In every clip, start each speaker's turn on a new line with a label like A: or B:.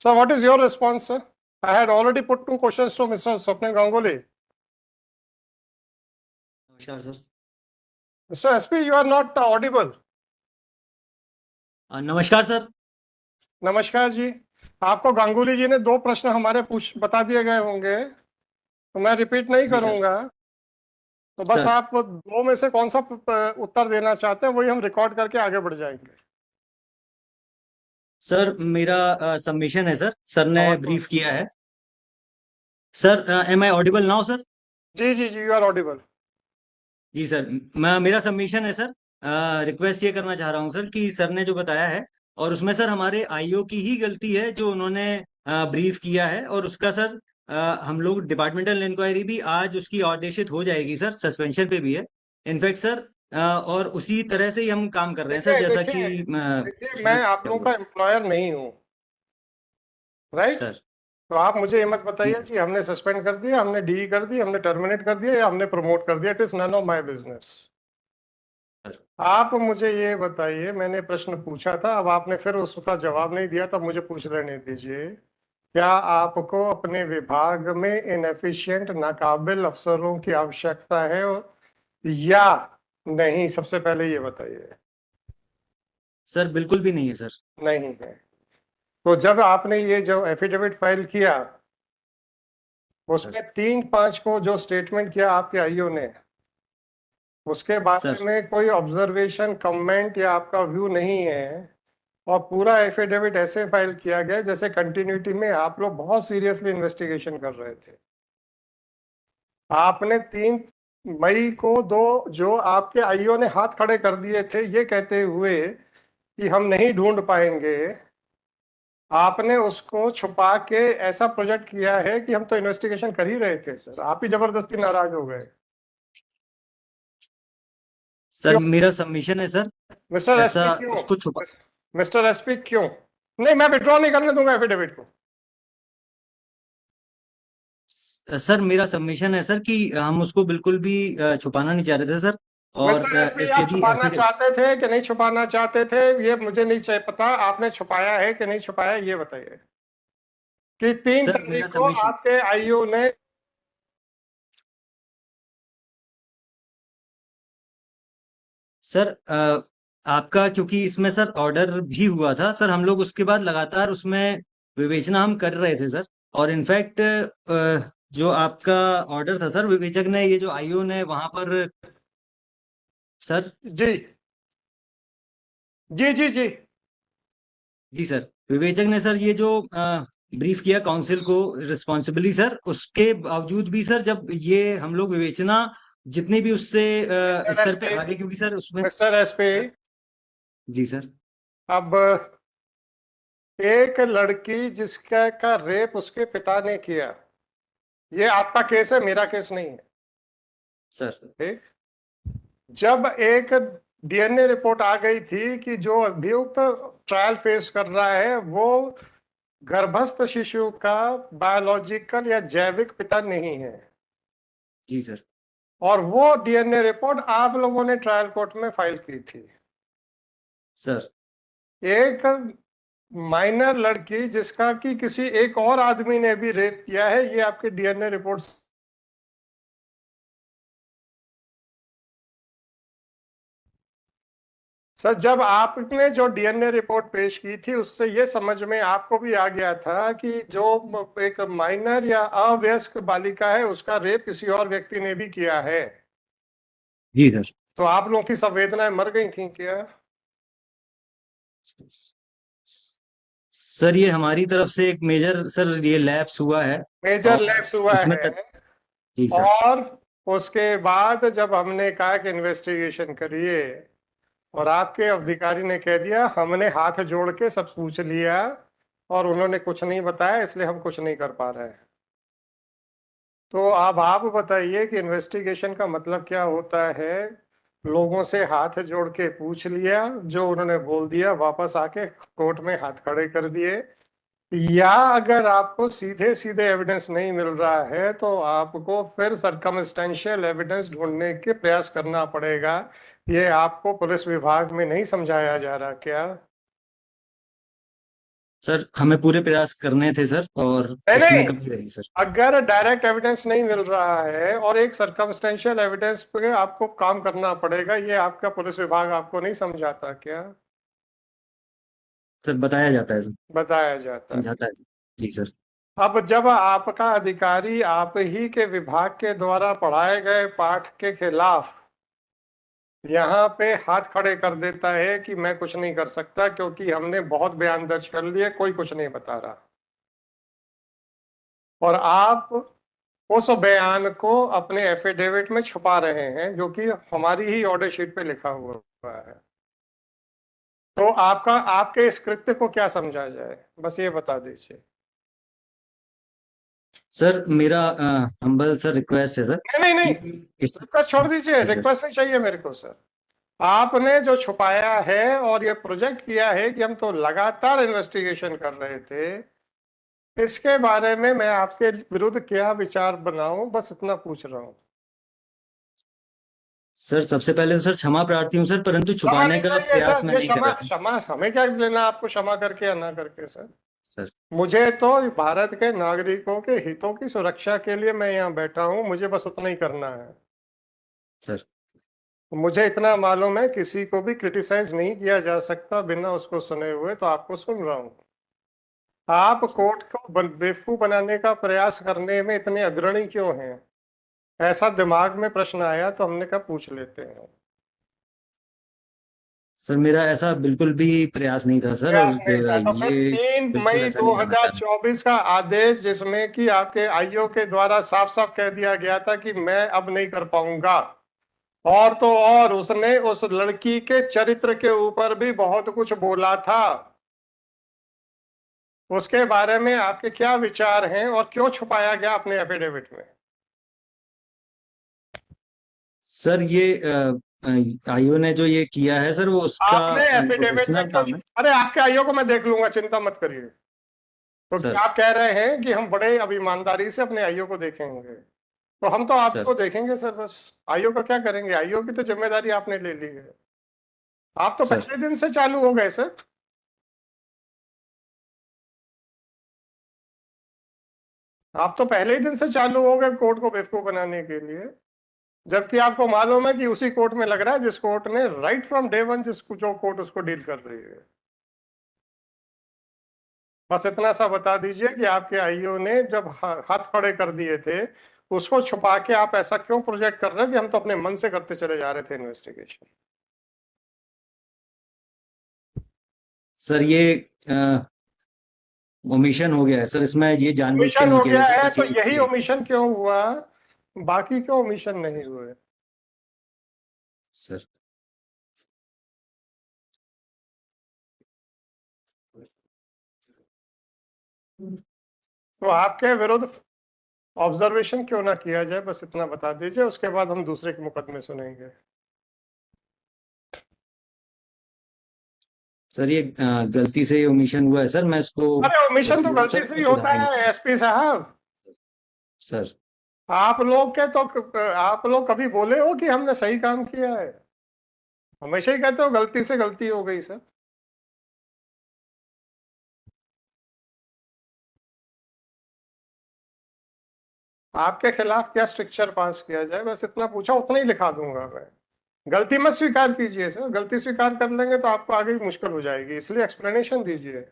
A: Sir, what is your response, sir? I had already put two questions to Mr. Swapnil Ganguly.
B: नमस्कार sir.
A: Mr. SP, you are not audible.
B: नमस्कार sir.
A: नमस्कार जी। आपको गांगुली जी ने दो प्रश्न हमारे बता दिए गए होंगे, तो मैं रिपीट नहीं
B: जी सर।
A: करूंगा। तो बस
B: सर।
A: आप दो में से कौन सा उत्तर देना चाहते हैं वही हम रिकॉर्ड करके आगे बढ़ जाएंगे।
B: सर मेरा सबमिशन है सर। सर ने
A: आवाज
B: ब्रीफ किया है। Sir am I audible now sir?
A: जी जी जी, यू आर ऑडिबल।
B: जी सर, मेरा सबमिशन है सर। रिक्वेस्ट ये करना चाह रहा हूँ सर कि सर ने जो बताया है और उसमें सर हमारे आईओ की ही गलती है जो उन्होंने ब्रीफ किया है, और उसका सर हम लोग डिपार्टमेंटल इंक्वायरी भी आज उसकी आदेशित हो जाएगी सर, सस्पेंशन पे भी है इनफैक्ट सर। और उसी तरह से ही हम काम कर रहे हैं सर,
A: देखिए
B: जैसा
A: देखिए
B: कि
A: देखिए,
B: उसमें
A: मैं आप
B: क्या
A: लोगों
B: हुआ
A: का
B: सर।
A: एम्प्लॉयर नहीं हूँ, राइट?
B: सर।
A: तो आप मुझे ये मत
B: जी
A: बताइए
B: सर।
A: कि हमने सस्पेंड कर दिया, हमने डी कर दी, हमने टर्मिनेट कर दिया या हमने प्रमोट कर दिया। It is none of my business.
B: Sir.
A: आप मुझे ये बताइए, मैंने प्रश्न पूछा था, अब आपने फिर उसका जवाब नहीं दिया, तब मुझे पूछ लेने दीजिए। क्या आपको अपने विभाग में इनएफिशिएंट, नाकाबिल अफसरों की आवश्यकता है या नहीं? सबसे पहले ये बताइए।
B: सर बिल्कुल भी नहीं है सर।
A: नहीं है। तो जब आपने ये जो एफिडेविट फाइल किया, उसमें
B: सर।
A: 3/5 को जो स्टेटमेंट किया आपके आईओ ने, उसके बारे
B: सर।
A: में कोई ऑब्जर्वेशन, कमेंट या आपका व्यू नहीं है, और पूरा एफिडेविट ऐसे फाइल किया गया जैसे कंटिन्यूटी में आप लोग बहुत सीरियसली इन्वेस्टिगेशन कर रहे थे। आपने 3 मई को दो जो आपके आईओ ने हाथ खड़े कर दिए थे ये कहते हुए कि हम नहीं ढूंढ पाएंगे, आपने उसको छुपा के ऐसा प्रोजेक्ट किया है कि हम तो इन्वेस्टिगेशन कर ही रहे थे। सर, आप ही जबरदस्ती नाराज हो गए।
B: सर मेरा सबमिशन है सर।
A: मिस्टर
B: ऐसा
A: एसपी क्यों?
B: उसको छुपा।
A: मिस्टर एसपी क्यों? नहीं, मैं विड्रॉ नहीं करने दूंगा एफिडेविट को।
B: सर मेरा सबमिशन है सर कि हम उसको बिल्कुल भी छुपाना नहीं चाह रहे थे सर। और
A: मिस्टर एसपी, आप
B: यदि
A: छुपाना
B: एफिडेविट।
A: चाहते थे कि नहीं छुपाना चाहते थे, ये मुझे नहीं चाहिए पता। आपने छुपाया है कि नहीं छुपाया, ये बताइए। कि तीन
B: सर मेरा
A: तारीख को
B: सबमिशन।
A: आपके आईओ ने
B: सर आपका क्योंकि इसमें सर ऑर्डर भी हुआ था सर, हम लोग उसके बाद लगातार उसमें विवेचना हम कर रहे थे सर। और इनफैक्ट जो आपका ऑर्डर था सर, विवेचक ने ये जो आईओ ने वहां पर सर।
A: जी जी जी जी
B: जी सर, विवेचक ने सर ये जो ब्रीफ किया काउंसिल को रिस्पॉन्सिबली सर, उसके बावजूद भी सर जब ये हम लोग विवेचना जितनी भी उससे
A: मिस्टर
B: स्तर पे
A: एसपी,
B: आगे, क्योंकि सर उसमें
A: मिस्टर एसपी,
B: सर। जी सर।
A: अब एक लड़की जिसका का रेप उसके पिता ने किया, ये आपका केस है, मेरा केस नहीं है।
B: सर।
A: ठीक? जब एक डीएनए रिपोर्ट आ गई थी कि जो अभियुक्त ट्रायल फेस कर रहा है वो गर्भस्थ शिशु का बायोलॉजिकल या जैविक पिता नहीं है,
B: जी सर।
A: और वो डीएनए रिपोर्ट आप लोगों ने ट्रायल कोर्ट में फाइल की थी।
B: सर।
A: एक माइनर लड़की जिसका कि किसी एक और आदमी ने भी रेप किया है, ये आपके डीएनए रिपोर्ट। सर, जब आपने जो डीएनए रिपोर्ट पेश की थी उससे ये समझ में आपको भी आ गया था कि जो एक माइनर या अवयस्क बालिका है उसका रेप किसी और व्यक्ति ने भी किया है।
B: जी सर।
A: तो आप लोगों की संवेदनाएं मर गई थी क्या?
B: सर ये हमारी तरफ से एक मेजर सर ये लैप्स हुआ है।
A: मेजर
B: और
A: लैप्स हुआ
B: उसमें
A: है।
B: जी सर।
A: और उसके बाद जब हमने कहा कि इन्वेस्टिगेशन करिए, और आपके अधिकारी ने कह दिया हमने हाथ जोड़ के सब पूछ लिया और उन्होंने कुछ नहीं बताया, इसलिए हम कुछ नहीं कर पा रहे हैं। तो अब आप बताइए कि इन्वेस्टिगेशन का मतलब क्या होता है? लोगों से हाथ जोड़ के पूछ लिया, जो उन्होंने बोल दिया वापस आके कोर्ट में हाथ खड़े कर दिए, या अगर आपको सीधे सीधे एविडेंस नहीं मिल रहा है तो आपको फिर सरकमस्टेंशियल एविडेंस ढूंढने के प्रयास करना पड़ेगा। ये आपको पुलिस विभाग में नहीं समझाया जा रहा क्या?
B: सर हमें पूरे प्रयास करने थे सर, और
A: नहीं
B: उसमें
A: नहीं,
B: कमी रही सर।
A: अगर डायरेक्ट एविडेंस नहीं मिल रहा है और एक सर्कमस्टेंशियल एविडेंस पे आपको काम करना पड़ेगा, ये आपका पुलिस विभाग आपको नहीं समझाता क्या?
B: सर बताया जाता है सर,
A: बताया जाता है।
B: समझाता है सर। जी सर।
A: अब जब आपका अधिकारी आप ही के विभाग के द्वारा पढ़ाए गए पाठ के खिलाफ यहाँ पे हाथ खड़े कर देता है कि मैं कुछ नहीं कर सकता क्योंकि हमने बहुत बयान दर्ज कर लिए, कोई कुछ नहीं बता रहा, और आप उस बयान को अपने एफिडेविट में छुपा रहे हैं जो कि हमारी ही ऑर्डर शीट पे लिखा हुआ है, तो आपका आपके इस कृत्य को क्या समझा जाए, बस ये बता दीजिए।
B: सर मेरा हम्बल सर रिक्वेस्ट है सर
A: नहीं नहीं
B: कि
A: नहीं,
B: इस।
A: रिक्वेस्ट छोड़ दीजिए,
B: जी सर।
A: रिक्वेस्ट नहीं चाहिए मेरे को सर। आपने जो छुपाया है और ये प्रोजेक्ट किया है कि हम तो लगातार इन्वेस्टिगेशन कर रहे थे, इसके बारे में मैं आपके विरुद्ध क्या विचार बनाऊं, बस इतना पूछ रहा हूं।
B: सर सबसे पहले तो सर क्षमा प्रार्थी हूँ सर, परंतु
A: क्षमा
B: छुपाने
A: नहीं
B: का
A: चाहिए
B: प्रयास
A: सर,
B: मैं
A: ये
B: नहीं कर
A: क्षमा
B: रहा था।
A: क्षमा हमें क्या लेना आपको क्षमा करके या ना करके सर।
B: सर।
A: मुझे तो भारत के नागरिकों के हितों की सुरक्षा के लिए मैं यहाँ बैठा हूँ, मुझे बस उतना ही करना है।
B: सर।
A: मुझे इतना मालूम है किसी को भी क्रिटिसाइज नहीं किया जा सकता बिना उसको सुने हुए, तो आपको सुन रहा हूँ। आप
B: सर।
A: कोर्ट को बेवकूफ बनाने का प्रयास करने में इतने अग्रणी क्यों हैं? ऐसा दिमाग में प्रश्न आया तो हमने कहा पूछ लेते हैं।
B: सर मेरा ऐसा बिल्कुल भी प्रयास नहीं था सर, और
A: प्रयास नहीं था तो फिर
B: ये
A: 3
B: बिल्कुल
A: मई
B: ऐसा नहीं करना चाह रहा।
A: 2024 का आदेश जिसमें कि आपके आईओ के द्वारा साफ साफ कह दिया गया था कि मैं अब नहीं कर पाऊंगा, और तो और उसने उस लड़की के चरित्र के ऊपर भी बहुत कुछ बोला था, उसके बारे में आपके क्या विचार हैं और क्यों छुपाया गया अपने एफिडेविट में?
B: सर ये आईओ ने जो ये किया है सर, वो उसका
A: आपने एफिडेविट में
B: प्रोफेशनल
A: क्यों
B: काम है।
A: अरे आपके आईओ को मैं देख लूंगा, चिंता मत करिए। तो क्या
B: सर।
A: आप कह रहे हैं कि हम बड़े अब ईमानदारी से अपने आईओ को देखेंगे? तो हम तो
B: सर।
A: आपको देखेंगे सर, बस आईओ का क्या करेंगे? आईओ की तो जिम्मेदारी आपने ले ली है। आप तो
B: सर।
A: पहले दिन से चालू हो गए सर। आप तो पहले ही दिन से चालू हो गए कोर्ट को बेवकूफ बनाने के लिए, जबकि आपको मालूम है कि उसी कोर्ट में लग रहा है जिस कोर्ट ने राइट फ्रॉम डे वन जिसको जो कोर्ट उसको डील कर रही है। बस इतना सा बता दीजिए कि आपके आईओ ने जब हाथ खड़े कर दिए थे, उसको छुपा के आप ऐसा क्यों प्रोजेक्ट कर रहे हैं कि हम तो अपने मन से करते चले जा रहे थे इन्वेस्टिगेशन?
B: सर ये ओमिशन हो गया है सर, इसमें ये जानबूझ के
A: ओमिशन
B: नहीं
A: हो
B: किया
A: गया
B: गया सर,
A: है
B: बस
A: तो
B: ये
A: यही
B: इसलिए।
A: ओमिशन क्यों हुआ, बाकी क्यों ओमिशन नहीं हुए?
B: सर।
A: तो आपके विरुद्ध ऑब्जर्वेशन क्यों ना किया जाए, बस इतना बता दीजिए, उसके बाद हम दूसरे के मुकदमे सुनेंगे।
B: सर ये गलती से ओमिशन हुआ है सर, मैं इसको
A: अरे ओमिशन तो
B: जरूर
A: गलती
B: सर
A: से ही होता
B: सुधारेंगे
A: है
B: सर।
A: एसपी साहब।
B: सर।
A: आप लोग के तो आप लोग कभी बोले हो कि हमने सही काम किया है? हमेशा ही कहते हो गलती से गलती हो गई सर। आपके खिलाफ क्या स्ट्रिक्चर पास किया जाए, बस इतना पूछा, उतना ही लिखा दूंगा मैं। गलती मत स्वीकार कीजिए सर, गलती स्वीकार कर लेंगे तो आपको आगे मुश्किल हो जाएगी, इसलिए एक्सप्लेनेशन दीजिए।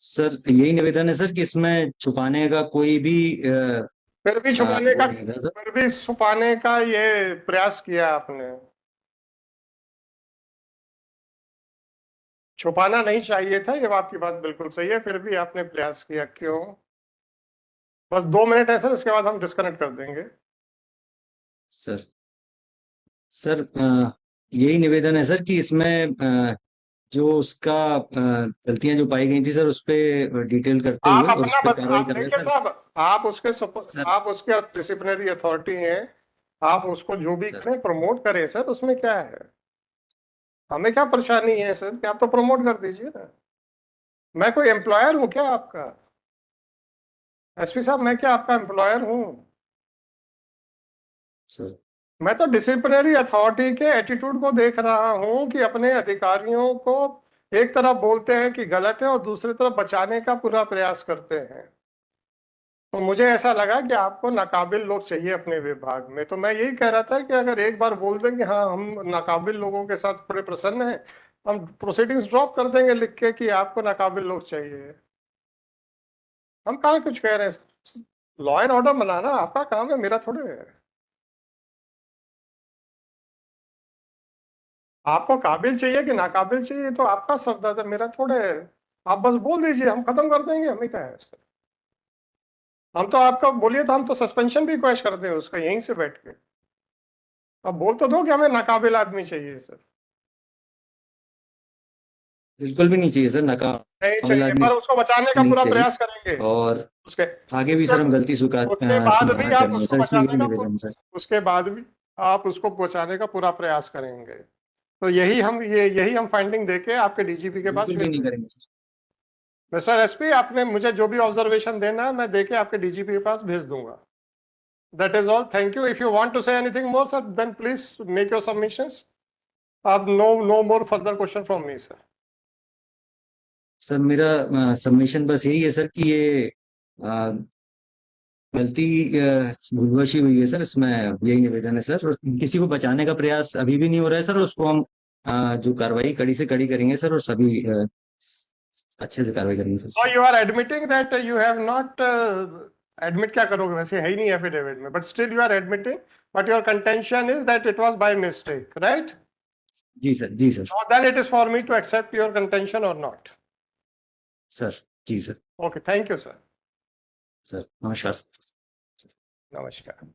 B: सर यही निवेदन है सर कि इसमें छुपाने का कोई भी
A: फिर भी छुपाने
B: वो
A: का
B: नहीं था सर।
A: फिर भी छुपाने का ये प्रयास किया आपने। छुपाना नहीं चाहिए था, ये आपकी बात बिल्कुल सही है, फिर भी आपने प्रयास किया, क्यों? बस 2 मिनट है सर, इसके बाद हम डिस्कनेक्ट कर देंगे।
B: सर। सर यही निवेदन है सर कि इसमें जो उसका गलतियां जो पाई गई थी सर, उस पे डिटेल करते
A: आप
B: हुए और उस
A: अपना
B: पे कार्रवाई
A: आप
B: कर रहे हैं
A: देखिए
B: सर।
A: साहब,
B: सर।
A: आप उसके डिसिप्लिनरी अथॉरिटी हैं, आप उसको जो भी
B: सर।
A: करें प्रमोट करें सर, उसमें क्या है? हमें क्या परेशानी है सर कि आप तो प्रमोट कर दीजिए ना। मैं कोई एम्प्लॉयर हूँ क्या आपका? एसपी साहब, मैं क्या आपका एम्प्लॉयर हूँ?
B: सर।
A: मैं तो डिसिप्लिनरी अथॉरिटी के एटीट्यूड को देख रहा हूँ कि अपने अधिकारियों को एक तरफ बोलते हैं कि गलत है और दूसरी तरफ बचाने का पूरा प्रयास करते हैं। तो मुझे ऐसा लगा कि आपको नाकाबिल लोग चाहिए अपने विभाग में। तो मैं यही कह रहा था कि अगर एक बार बोल दें कि हाँ हम नाकाबिल लोगों के साथ बड़े प्रसन्न हैं, हम प्रोसीडिंग्स ड्रॉप कर देंगे लिख के कि आपको नाकाबिल लोग चाहिए। हम कहाँ कुछ कह रहे हैं, लॉ एंड ऑर्डर बनाना आपका काम है, मेरा थोड़े है। आपको काबिल चाहिए कि नाकाबिल चाहिए तो आपका सरदर्द है, मेरा थोड़े है। आप बस बोल दीजिए, हम खत्म कर देंगे, हमें क्या है इससे। हम तो आपका बोलिए तो हम तो सस्पेंशन भी रिक्वेस्ट करते हैं उसका यहीं से बैठ के। अब बोल तो दो कि हमें नाकाबिल आदमी चाहिए सर।
B: बिल्कुल भी नहीं चाहिए सर,
A: नहीं
B: नाकाबिल
A: चाहिए,
B: आदमी
A: पर उसको बचाने का
B: नहीं
A: पूरा
B: चाहिए।
A: प्रयास करेंगे।
B: और
A: उसके
B: आगे भी
A: उसके
B: सर हम गलती
A: उसके बाद भी
B: सुधार
A: आप
B: करेंगे
A: उसको
B: सर, इसमें
A: बचाने
B: यही
A: का
B: निवेदन है सर।
A: उसके बाद भी आप उसको बचाने का पूरा प्रयास करेंगे। तो यही हम फाइंडिंग देके आपके डीजीपी के पास
B: बिल्कुल भी
A: भेज
B: नहीं
A: देंगे।
B: करेंगे सर।
A: मिस्टर एसपी, आपने मुझे जो भी ऑब्जर्वेशन देना है मैं देके आपके डीजीपी के पास भेज दूंगा। That is all. Thank you. If you want to say anything more, sir, then please make your submissions. No more further question from me, sir.
B: Sir मेरा सबमिशन बस यही है सर कि ये अ, गलती भूलवश ही हुई है सर, इसमें यही निवेदन है सर। और किसी को बचाने का प्रयास अभी भी नहीं हो रहा है सर, उसको हम जो कार्रवाई कड़ी से कड़ी करेंगे सर, और सभी अच्छे से कार्रवाई करेंगे sir.
A: So you are admitting that you have not admit क्या करोगे, वैसे है ही नहीं एफिडेविट में, but still you are admitting, but your contention is that it was by mistake, right?
B: जी सर, जी sir.
A: So then it is for me to accept your contention or not.
B: Sir जी sir.
A: Okay, thank you, sir.
B: Sir नमस्कार sir.
A: नमस्कार।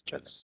A: चलो।